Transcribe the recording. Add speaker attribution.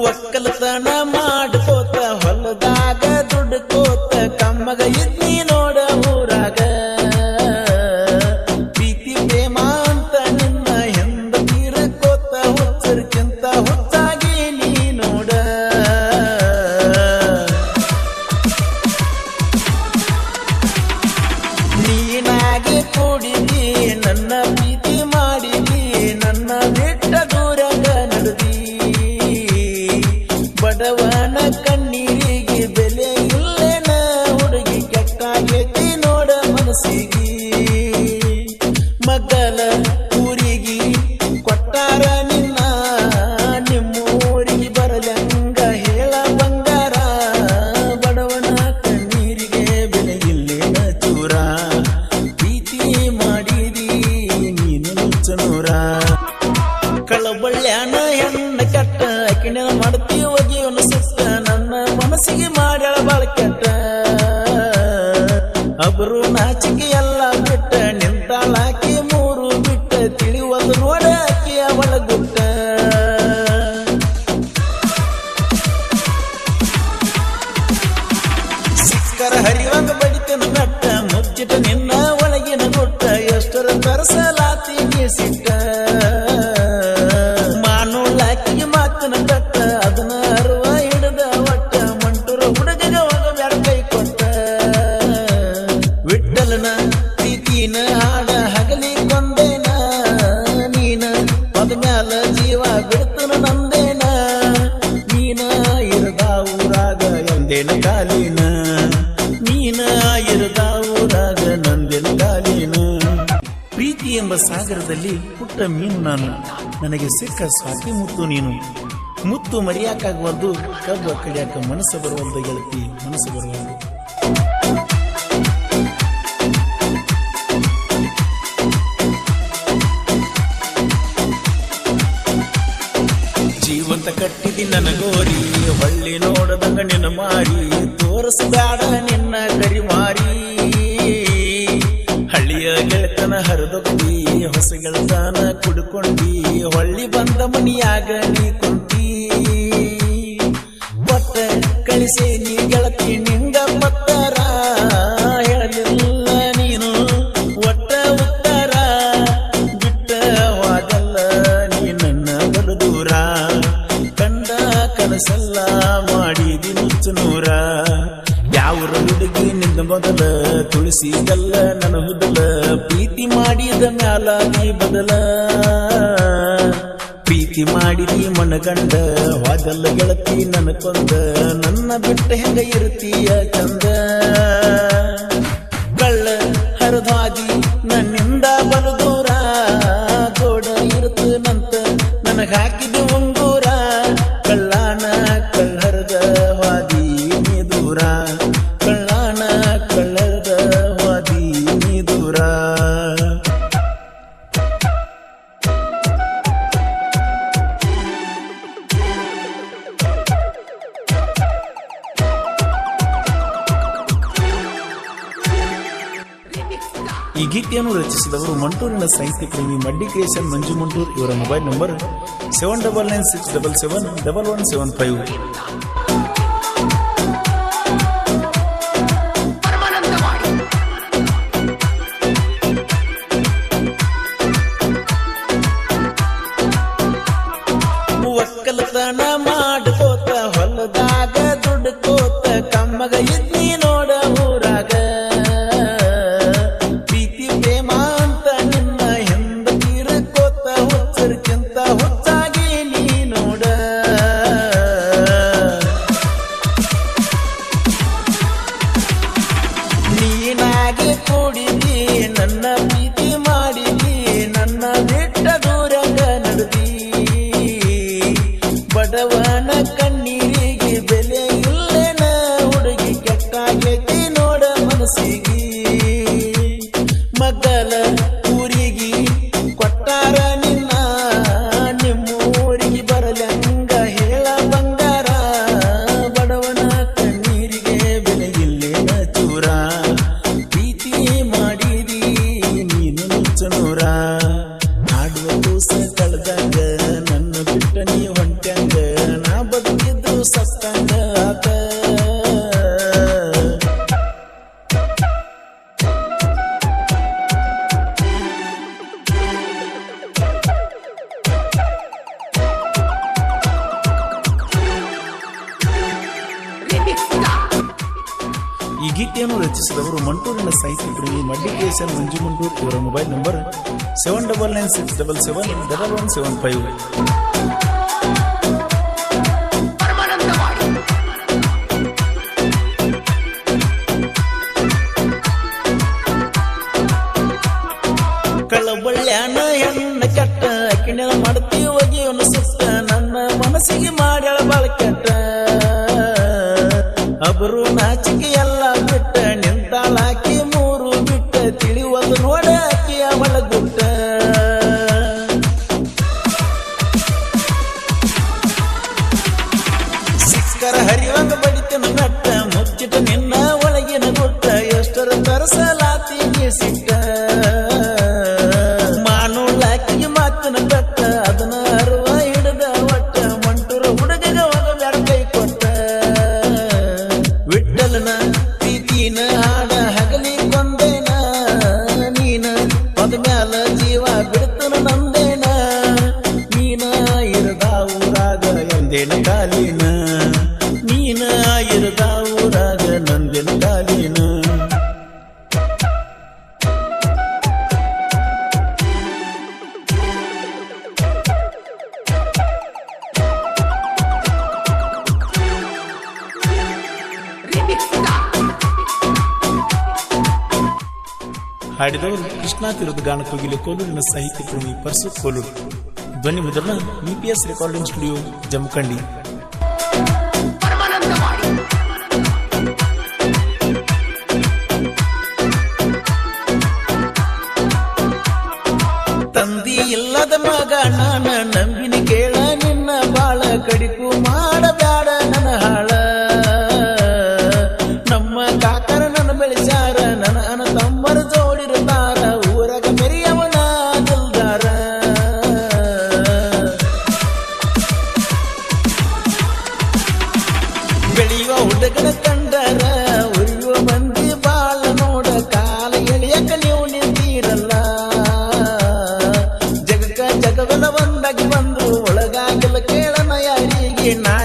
Speaker 1: ಒಕ್ಕಲತನ ಮಾಡ್ಕೋತ ಹೊಲದಾಗ ದುಡ್ಕೋತ ಕಮ್ಮಗ ಇದ್ನಿ ನೋಡ ಊರಾಗ ಪ್ರೀತಿ ಪ್ರೇಮ ಅಂತ ನಿನ್ನ ಹೆಂದ ತೀರ್ಕೋತ ಹುಚ್ಚರ್ಕಿಂತ ಹುಚ್ಚಾಗಿ ನೀ ನೋಡ ನೀನಾಗೆ ಕೂಡಿದಿ ನನ್ನ ಪ್ರೀತಿ ಮಾಡಿದಿ ನನ್ನ ಬಿಟ್ಟ ದೂರಾಗ ನಡೆದಿ ಬಡವನ ಕಣ್ಣೀರಿಗೆ ಬೆಲೆ ಇಲ್ಲೇನ ಹುಡುಗಿ ಕೆಟ್ಟಾಗೈತಿ ನೋಡ ಮನಸ್ಸಿಗೆ ಮಗಲ ಊರಿಗೆ ಕೊಟ್ಟಾರ ನಿನ್ನ ನಿಮ್ಮೂರಿಗೆ ಬರಲಂಗ ಹೇಳ ಬಂಗಾರ ಬಡವನ ಕಣ್ಣೀರಿಗೆ ಬೆಲೆ ಇಲ್ಲೇನ ಚೂರ ಪ್ರೀತಿ ಮಾಡಿದಿ ನೀನು ನುಚ್ಚನೂರ ಕಳಬಳ್ಳ್ಯಾನ ಹೆಣ್ಣ ಕಟ್ಟ ಅಕಿನ ಮಾಡ್ತೀವ ಜೀವನ ಸುತ್ತ ನನ್ನ ಮನಸ್ಸಿಗೆ ಮಾಡ್ಯಾಳ ಬಾಳ ಕೆಟ್ಟ ಅಬರು ನಾಚಿಕೆ ಎಲ್ಲ ಬಿಟ್ಟ ನಿಂತಾಳಾಕಿ ಮೂರು ಬಿಟ್ಟ ತಿಳಿವದು ನೋಡ ಆಕಿಯ ಒಳಗುಟ್ಟ ಸಿಕ್ಕರ ಹರಿವಂಗ ಬಡಿತನ ನಟ್ಟ ಮುಚ್ಚಿಟ ನಿನ್ನ ಒಳಗಿನ ಗುಟ್ಟ ಎಷ್ಟರ ತರಸಲಾತಿಗೆ ಸಿಟ್ಟ ಮಾನುಳ್ಳಾಕಿಗೆ ಮಾತನ ಕಟ್ಟ ಅದನ್ನ ಅರುವ ಹಿಡದ ಒಟ್ಟ ಮಂಟೂರ ಹುಡುಗಗ ಹೋಗಬ್ಯಾಡ ಕೈ ಕೊಟ್ಟ ವಿಠಲನ ಪ್ರೀತಿನ ಹಾಡ ಹಗಲಿ ಕೊಂದೇನ ನೀನ ಪದ್ಮ್ಯಾಲ ಜೀವ ಬಿಡ್ತನ ನಂದೇನ ನೀನ ಇರದ ಊರಾಗ ಎಂದೇನ ಕಾಲಿನ ನೀನ ಇರದ ಊರಾಗ ನಂದೇನ ಕಾಲಿನ ಪ್ರೀತಿ ಎಂಬ ಸಾಗರದಲ್ಲಿ ಪುಟ್ಟ ಮೀನು ನಾನು ನನಗೆ ಸಿಕ್ಕ ಸ್ವಾತಿ ಮುತ್ತು ನೀನು ಮುತ್ತು ಮರಿಯಾಕಾಗವಲ್ದು ಕಬ್ಬ ಕಡಿಯಾಕ ಮನಸ್ಸು ಬರುವಲ್ದು ಗೆಳತಿ ಮನಸ್ಸು ಬರುವಲ್ದು ಜೀವಂತ ಕಟ್ಟಿದಿ ನನಗೋರಿ ಹೊಳ್ಳಿ ನೋಡದಂಗ ನಿನ್ನ ಮಾರಿ ತೋರಿಸಬೇಡ ನಿನ್ನ ಕರಿಮಾರಿ ಹಳ್ಳಿಯ ಗೆಳತನ ಹರಿದೊಗ್ದಿ ಹೊಸ ಗೆಳತನ ಕುಡ್ಕೊಂಡಿ ಹೊಳ್ಳಿ ಬಂದ ಮನಿಯಾಗ ನೀ ಕುಂತಿ ಒಟ್ಟ ಕಳಿಸಿ ನೀ ಗೆಳತಿ ನಿಂಗ ಪತ್ತರ ಹೇಳಲಿಲ್ಲ ನೀನು ಒಟ್ಟ ಉತ್ತರ ಬಿಟ್ಟ ಹೋಗಲ್ಲ ನೀ ನನ್ನ ಬಲದೂರ ಕಂಡ ಕನಸಲ್ಲ ಮಾಡಿದಿ ನುಚ್ಚನೂರ ಯಾವರ ಹುಡುಗಿ ನಿಂದ ಮೊದಲ ತುಳಸಿದಲ್ಲ ನನ್ನ ಹುದಲ ಪ್ರೀತಿ ಮಾಡಿದ ಮ್ಯಾಲ ನೀ ಬದಲ ಪ್ರೀತಿ ಮಾಡಿದಿ ಮನಗಂಡ ಹೋಗಲ್ಲ ಗೆಳತಿ ನನ್ನ ಕೊಂದ ನನ್ನ ಬಿಟ್ಟ ಹೆಂಗ ಇರ್ತೀಯ ಚಂದ ಕಳ್ಳ ಹರಿದಾದಿ ನನ್ನಿಂದ ಬಲು ದೂರ ತೋಡ ಇರುತ್ತನಂತ ನನಗ ಹಾಕಿದ ಉಂಗೂರ ಕಳ್ಳಾನ ಕಳ್ಳರದ ವಾದಿ ನೀ ದೂರ ಕಳ್ಳಾನ ಕಳ್ಳರದ ವಾದಿ ನೀ ದೂರ ಈ ಗೀತೆಯನ್ನು ರಚಿಸಿದವರು ಮಂಟೂರಿನ ಸಾಹಿತ್ಯ ಪ್ರೇಮಿ ಮಡ್ಡಿ ಕ್ರಿಯೇಷನ್ ಮಂಜು ಮಂಟೂರ್ ಇವರ ಮೊಬೈಲ್ ನಂಬರ್ 7996771175. ಒಕ್ಕಲತನ ಮಾಡ್ಕೋತ ಹೊಲದಾಗ ದುಡ್ಕೋತ ಕಮ್ಮಗ ಇದ್ನಿ ನೋಡ ಊರಾಗ ಪ್ರೀತಿ ಪ್ರೇಮ ಅಂತ ನಿನ್ನ ಹೆಂದ ತೀರ್ಕೋತ ಹುಚ್ಚರ್ಕಿಂತ ಹುಚ್ಚಾಗಿ ನೀ ನೋಡ ನೀನಾಗೆ ಕೂಡಿದಿ ನನ್ನ ಪ್ರೀತಿ ಮಾಡಿದಿ ನನ್ನ ಬಿಟ್ಟ ದೂರಾಗ ನಡೆದಿ ಬಡವನ ಕಣ್ಣೀರಿಗೆ ಬೆಲೆ ಇಲ್ಲೇನ ಹುಡುಗಿ ಕೆಟ್ಟಾಗೈತಿ ನೋಡ ಮನಸ್ಸಿಗೆ ಮಗಲ ಊರಿಗೆ ಕೊಟ್ಟಾರ ನಿನ್ನ ನಿಮ್ಮೂರಿಗೆ ಬರಲಂಗ ಹೇಳ ಬಂಗಾರ ಬಡವನ ಕಣ್ಣೀರಿಗೆ ಬೆಲೆ ಇಲ್ಲೇನ ಚೂರ ಪ್ರೀತಿ ಮಾಡಿದಿ ನೀನು ನುಚ್ಚನೂರ ಆಡುವ ಕೂಸ ಕಳೆದಂಗ ನನ್ನ ಬಿಟ್ಟ ನೀ ಹೊಂಟ್ಯಾಂಗ ನಾ ಬದುಕ ಈ ಗೀತೆಯನ್ನು ರಚಿಸಿದವರು ಮಂಟೂರಿನ ಸಾಹಿತ್ಯ ಪ್ರೇಮಿ ಮಡ್ಡಿಕೇಶನ್ ಮಂಜು ಮಂಟೂರ್. ಇವರ ಮೊಬೈಲ್ ನಂಬರ್ 7996771175. ಕಳಬಳ್ಳ್ಯಾನ ಹೆಣ್ಣ ಕೆಟ್ಟ ಕಿಣ್ಣ ಮಾಡ್ತಿ ಒಗೆಯವನು ಸುತ್ತ ನನ್ನ ಮನಸ್ಸಿಗೆ ಮಾಡ್ಯಾಳ ಬಾಳ ಕೆಟ್ಟ. ಅಬರು ನಾಚಿಕೆ ಎಲ್ಲ ಬಿಟ್ಟ ನಿಂತಾಳಾಕಿ ಮೂರು ಬಿಟ್ಟ ತಿಳಿವದು ನೋಡ ಆಕಿ ಅವಳ ಗುಟ್ಟ. ಸಿಕ್ಕರ ಹರಿವಂಗ ಬಡಿತನ ನಟ್ಟ ಮುಚ್ಚಿಟ ನಿನ್ನ ಒಳಗಿನ ಗುಟ್ಟ ಎಷ್ಟರ ತರಸಲಾತಿಗೆ ಸಿಟ್ಟ. ಮಾನುಳ್ಳಾಕಿಗೆ ಮಾತಿನ ಬೆಟ್ಟ ಅದನ್ನ ಅರುವ ಹಿಡಿದ ಒಟ್ಟ ಮಂಟೂರ ಹುಡುಗಗ ಒಗಬ್ಯಾಡ ಕೈ ಕೊಟ್ಟ. ವಿಠಲನ ಪ್ರೀತಿನ ಹಾಡ ಹಗಲಿ ಕೊಂದೇನ ನೀನ ಅದ ಮ್ಯಾಲ ಜೀವ ಬಿಡ್ತನ ನಂದೇನ. ನೀನ ಇರದ ಊರಾಗ ಎಂದೇನ ಕಾಲಿನ ನೀನ ಇರದ ಊರಾಗ ನಂದೇನ ಕಾಲಿನ. ಹಾಡಿದವರು ಕೃಷ್ಣಾ ತೀರದ ಗಾನ ಕೋಗಿಲೆ ಕೋಲೂರಿನ ಸಾಹಿತ್ಯ ಪ್ರೇಮಿ ಪರ್ಸು ಕೋಲೂರು. ಧ್ವನಿ ಮುದ್ರಣ UPS ರೆಕಾರ್ಡಿಂಗ್ ಸ್ಟುಡಿಯೋ ಜಮಖಂಡಿ. ತಂದಿ ಇಲ್ಲದ ಮಗ ನಾನ ನಂಬಿನ ಕೇಳ ನಿನ್ನ ಬಾಳ ಕಡಿಪು ಮಾಡಬ್ಯಾಡ ನನ್ನ ಹಾಳ. ನಮ್ಮ ಕಾಕರ ನನ್ನ ಬೆಳೆಸಾರ ನನ್ನ ಅನ ತಮ್ಮರ ಜೋಡಿರುತ್ತಾರ ಊರಾಗ ಮೆರಿಯವನ ದಿಲ್ದಾರ. ಬೆಳೆಯುವ ಹುಡುಗನ ಕಂಡರ ಉರಿಯುವ ಮಂದಿ ಬಾಳ ನೋಡ ಕಾಲ ಎಳೆಯ ಕಲಿಯು ನಿಂತಿರಲ್ಲ. ಜಗವೆಲ್ಲ ಒಂದಾಗಿ ಬಂದ್ರು ಒಳಗಾಗಲ ಕೇಳನ ಯಾರಿಗೆ ನಾ